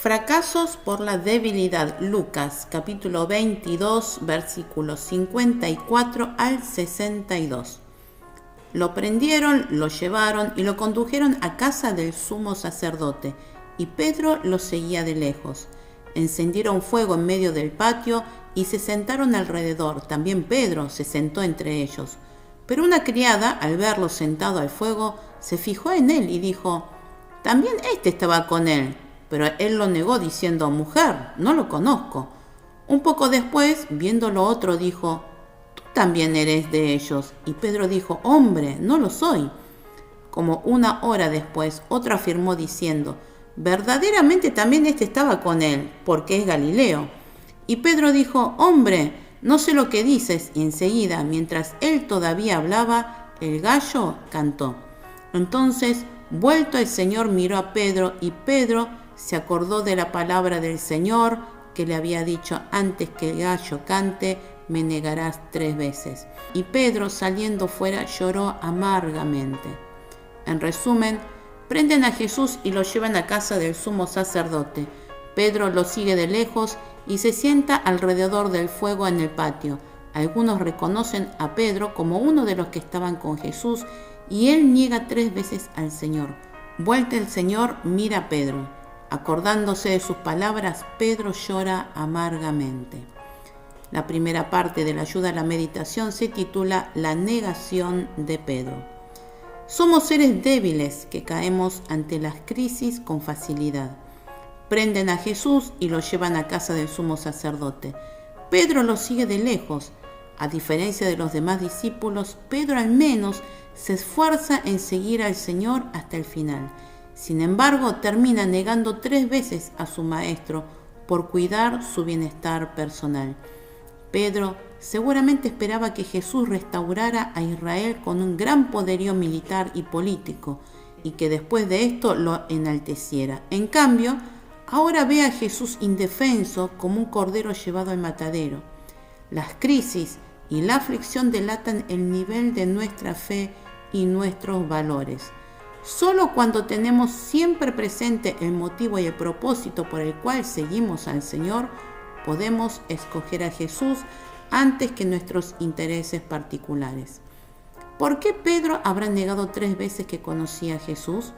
Fracasos por la debilidad. Lucas, capítulo 22, versículos 54 al 62. Lo prendieron, lo llevaron y lo condujeron a casa del sumo sacerdote, y Pedro lo seguía de lejos. Encendieron fuego en medio del patio y se sentaron alrededor. También Pedro se sentó entre ellos. Pero una criada, al verlo sentado al fuego, se fijó en él y dijo: «También éste estaba con él». Pero él lo negó diciendo: «Mujer, no lo conozco». Un poco después, viéndolo otro, dijo: «Tú también eres de ellos». Y Pedro dijo: «Hombre, no lo soy». Como una hora después, otro afirmó diciendo: «Verdaderamente también éste estaba con él, porque es Galileo». Y Pedro dijo: «Hombre, no sé lo que dices». Y enseguida, mientras él todavía hablaba, el gallo cantó. Entonces, vuelto el Señor, miró a Pedro, y Pedro se acordó de la palabra del Señor que le había dicho: «Antes que el gallo cante, me negarás 3 veces». Y Pedro, saliendo fuera, lloró amargamente. En resumen, prenden a Jesús y lo llevan a casa del sumo sacerdote. Pedro lo sigue de lejos y se sienta alrededor del fuego en el patio. Algunos reconocen a Pedro como uno de los que estaban con Jesús, y él niega 3 veces al Señor. Vuelto el Señor, mira a Pedro. Acordándose de sus palabras, Pedro llora amargamente. La primera parte de la ayuda a la meditación se titula La negación de Pedro. Somos seres débiles que caemos ante las crisis con facilidad. Prenden a Jesús y lo llevan a casa del sumo sacerdote. Pedro lo sigue de lejos. A diferencia de los demás discípulos, Pedro al menos se esfuerza en seguir al Señor hasta el final. Sin embargo, termina negando 3 veces a su maestro por cuidar su bienestar personal. Pedro seguramente esperaba que Jesús restaurara a Israel con un gran poderío militar y político, y que después de esto lo enalteciera. En cambio, ahora ve a Jesús indefenso como un cordero llevado al matadero. Las crisis y la aflicción delatan el nivel de nuestra fe y nuestros valores. Solo cuando tenemos siempre presente el motivo y el propósito por el cual seguimos al Señor, podemos escoger a Jesús antes que nuestros intereses particulares. ¿Por qué Pedro habrá negado 3 veces que conocía a Jesús?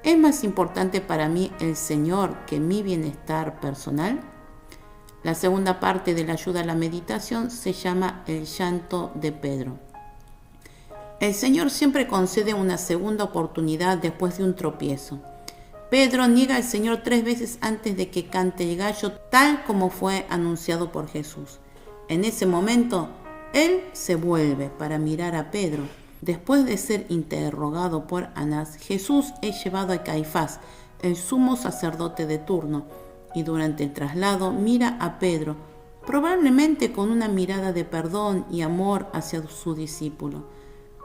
¿Es más importante para mí el Señor que mi bienestar personal? La segunda parte de la ayuda a la meditación se llama El llanto de Pedro. El Señor siempre concede una segunda oportunidad después de un tropiezo. Pedro niega al Señor 3 veces antes de que cante el gallo, tal como fue anunciado por Jesús. En ese momento, él se vuelve para mirar a Pedro. Después de ser interrogado por Anás, Jesús es llevado a Caifás, el sumo sacerdote de turno, y durante el traslado mira a Pedro, probablemente con una mirada de perdón y amor hacia su discípulo.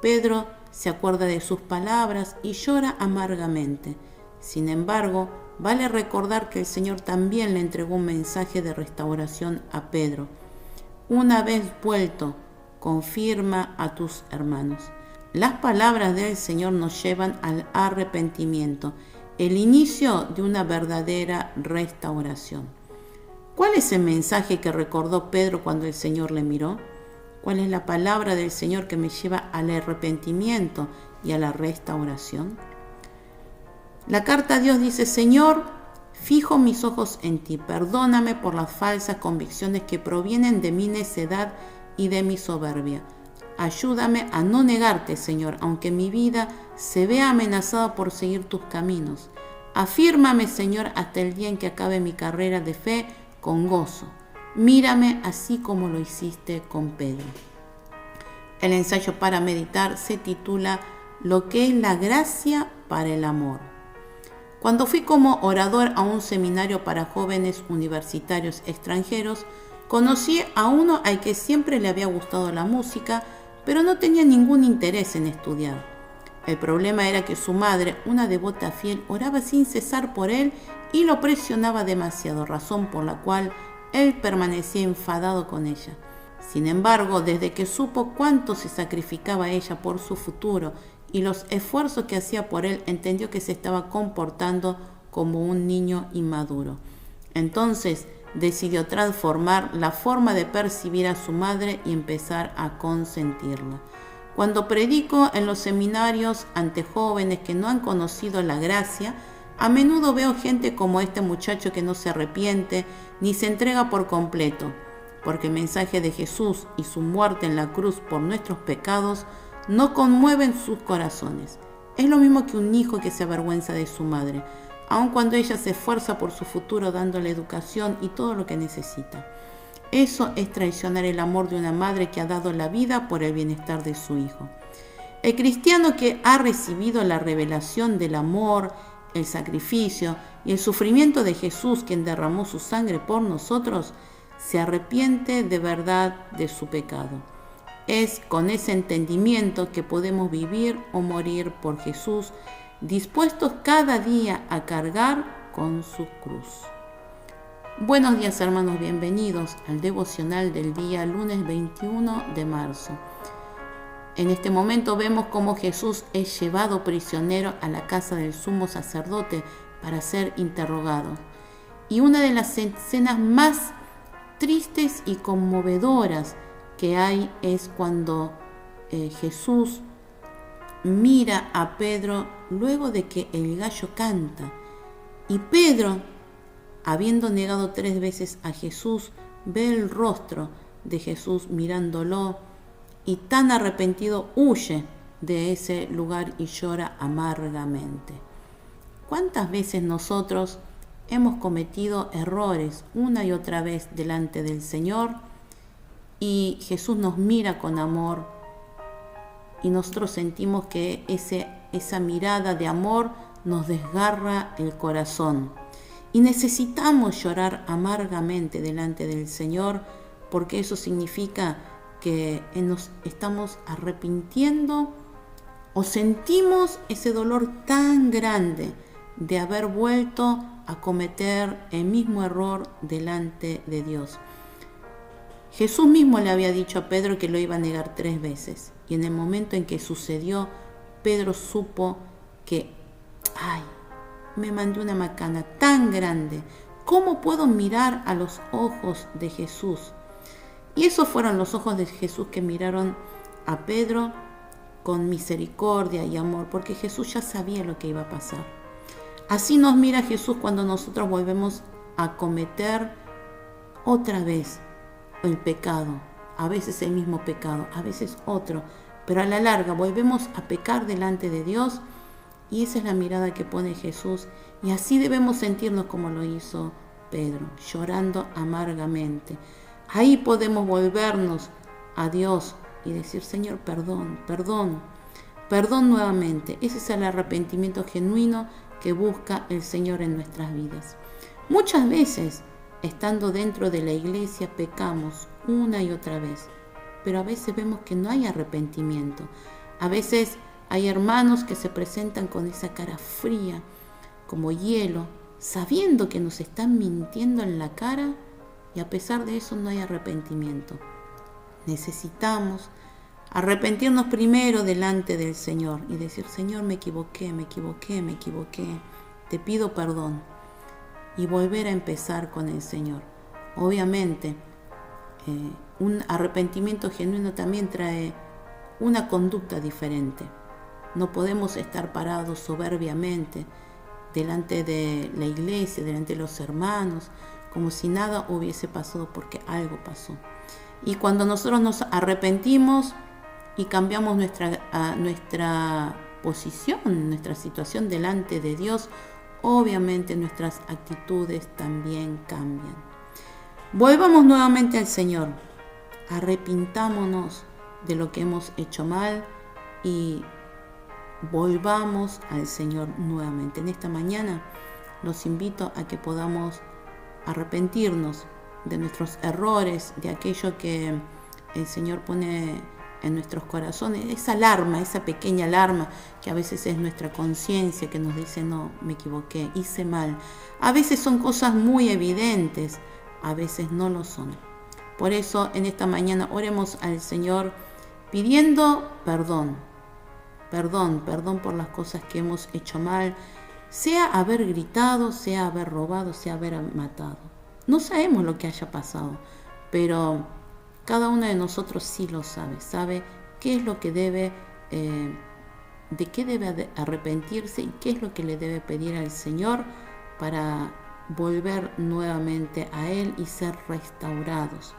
Pedro se acuerda de sus palabras y llora amargamente. Sin embargo, vale recordar que el Señor también le entregó un mensaje de restauración a Pedro. Una vez vuelto, confirma a tus hermanos. Las palabras del Señor nos llevan al arrepentimiento, el inicio de una verdadera restauración. ¿Cuál es el mensaje que recordó Pedro cuando el Señor le miró? ¿Cuál es la palabra del Señor que me lleva al arrepentimiento y a la restauración? La carta a Dios dice: «Señor, fijo mis ojos en ti, perdóname por las falsas convicciones que provienen de mi necedad y de mi soberbia. Ayúdame a no negarte, Señor, aunque mi vida se vea amenazada por seguir tus caminos. Afírmame, Señor, hasta el día en que acabe mi carrera de fe con gozo. Mírame así como lo hiciste con Pedro». El ensayo para meditar se titula Lo que es la gracia para el amor. Cuando fui como orador a un seminario para jóvenes universitarios extranjeros, conocí a uno al que siempre le había gustado la música, pero no tenía ningún interés en estudiar. El problema era que su madre, una devota fiel, oraba sin cesar por él y lo presionaba demasiado, razón por la cual él permanecía enfadado con ella. Sin embargo, desde que supo cuánto se sacrificaba ella por su futuro y los esfuerzos que hacía por él, entendió que se estaba comportando como un niño inmaduro. Entonces decidió transformar la forma de percibir a su madre y empezar a consentirla. Cuando predico en los seminarios ante jóvenes que no han conocido la gracia, a menudo veo gente como este muchacho que no se arrepiente ni se entrega por completo, porque el mensaje de Jesús y su muerte en la cruz por nuestros pecados no conmueven sus corazones. Es lo mismo que un hijo que se avergüenza de su madre, aun cuando ella se esfuerza por su futuro dándole educación y todo lo que necesita. Eso es traicionar el amor de una madre que ha dado la vida por el bienestar de su hijo. El cristiano que ha recibido la revelación del amor, el sacrificio y el sufrimiento de Jesús, quien derramó su sangre por nosotros, se arrepiente de verdad de su pecado. Es con ese entendimiento que podemos vivir o morir por Jesús, dispuestos cada día a cargar con su cruz. Buenos días, hermanos, bienvenidos al devocional del día lunes 21 de marzo. En este momento vemos cómo Jesús es llevado prisionero a la casa del sumo sacerdote para ser interrogado. Y una de las escenas más tristes y conmovedoras que hay es cuando Jesús mira a Pedro luego de que el gallo canta. Y Pedro, habiendo negado 3 veces a Jesús, ve el rostro de Jesús mirándolo y tan arrepentido huye de ese lugar y llora amargamente. ¿Cuántas veces nosotros hemos cometido errores una y otra vez delante del Señor y Jesús nos mira con amor y nosotros sentimos que esa mirada de amor nos desgarra el corazón? Y necesitamos llorar amargamente delante del Señor, porque eso significa que nos estamos arrepintiendo o sentimos ese dolor tan grande de haber vuelto a cometer el mismo error delante de Dios. Jesús mismo le había dicho a Pedro que lo iba a negar 3 veces. Y en el momento en que sucedió, Pedro supo que, me mandé una macana tan grande. ¿Cómo puedo mirar a los ojos de Jesús? Y esos fueron los ojos de Jesús que miraron a Pedro con misericordia y amor, porque Jesús ya sabía lo que iba a pasar. Así nos mira Jesús cuando nosotros volvemos a cometer otra vez el pecado. A veces el mismo pecado, a veces otro, pero a la larga volvemos a pecar delante de Dios. Y esa es la mirada que pone Jesús. Y así debemos sentirnos como lo hizo Pedro, llorando amargamente. Ahí podemos volvernos a Dios y decir, Señor, perdón, perdón, perdón nuevamente. Ese es el arrepentimiento genuino que busca el Señor en nuestras vidas. Muchas veces, estando dentro de la iglesia, pecamos una y otra vez. Pero a veces vemos que no hay arrepentimiento. A veces hay hermanos que se presentan con esa cara fría, como hielo, sabiendo que nos están mintiendo en la cara y a pesar de eso no hay arrepentimiento. Necesitamos arrepentirnos primero delante del Señor y decir, Señor, me equivoqué, te pido perdón y volver a empezar con el Señor. Obviamente, un arrepentimiento genuino también trae una conducta diferente. No podemos estar parados soberbiamente delante de la iglesia, delante de los hermanos, como si nada hubiese pasado porque algo pasó. Y cuando nosotros nos arrepentimos y cambiamos nuestra posición, nuestra situación delante de Dios, obviamente nuestras actitudes también cambian. Volvamos nuevamente al Señor, arrepintámonos de lo que hemos hecho mal y volvamos al Señor nuevamente. En esta mañana los invito a que podamos arrepentirnos de nuestros errores, de aquello que el Señor pone en nuestros corazones, esa alarma, esa pequeña alarma que a veces es nuestra conciencia que nos dice, no, me equivoqué, hice mal. A veces son cosas muy evidentes, a veces no lo son. Por eso en esta mañana oremos al Señor pidiendo perdón por las cosas que hemos hecho mal, sea haber gritado, sea haber robado, sea haber matado. No sabemos lo que haya pasado, pero cada uno de nosotros sí lo sabe qué es lo que debe, de qué debe arrepentirse y qué es lo que le debe pedir al Señor para volver nuevamente a Él y ser restaurados.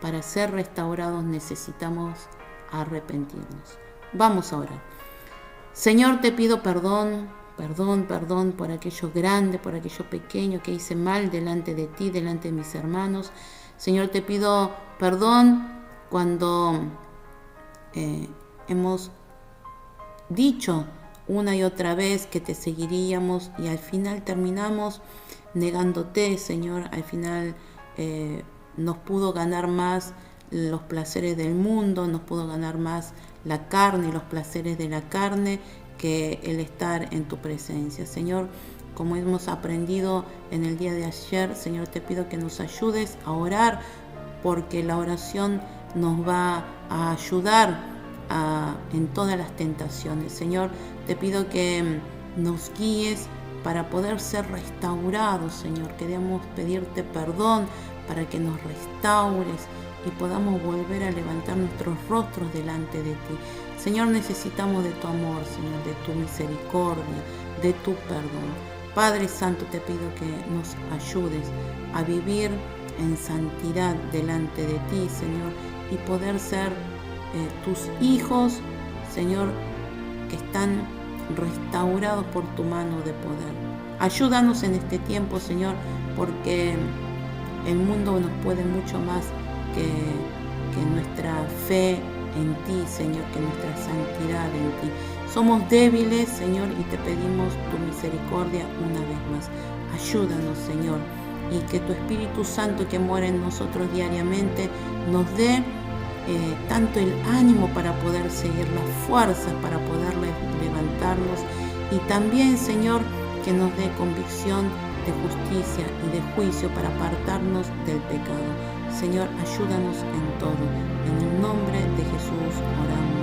Para ser restaurados necesitamos arrepentirnos. Vamos a orar. Señor, te pido perdón por aquello grande, por aquello pequeño que hice mal delante de ti, delante de mis hermanos. Señor, te pido perdón cuando hemos dicho una y otra vez que te seguiríamos y al final terminamos negándote, Señor. Al final nos pudo ganar más los placeres del mundo, nos pudo ganar más la carne y los placeres de la carne que el estar en tu presencia. Señor, como hemos aprendido en el día de ayer, Señor, te pido que nos ayudes a orar, porque la oración nos va a ayudar en todas las tentaciones. Señor, te pido que nos guíes para poder ser restaurados, Señor. Queremos pedirte perdón para que nos restaures y podamos volver a levantar nuestros rostros delante de ti. Señor, necesitamos de tu amor, Señor, de tu misericordia, de tu perdón. Padre Santo, te pido que nos ayudes a vivir en santidad delante de ti, Señor, y poder ser tus hijos, Señor, que están restaurados por tu mano de poder. Ayúdanos en este tiempo, Señor, porque el mundo nos puede mucho más que nuestra fe en ti, Señor, que nuestra santidad en ti. Somos débiles, Señor, y te pedimos tu misericordia una vez más. Ayúdanos, Señor, y que tu Espíritu Santo que mora en nosotros diariamente nos dé tanto el ánimo para poder seguir, las fuerzas para poder levantarnos, y también, Señor, que nos dé convicción de justicia y de juicio para apartarnos del pecado. Señor, ayúdanos en todo. En el nombre de Jesús oramos.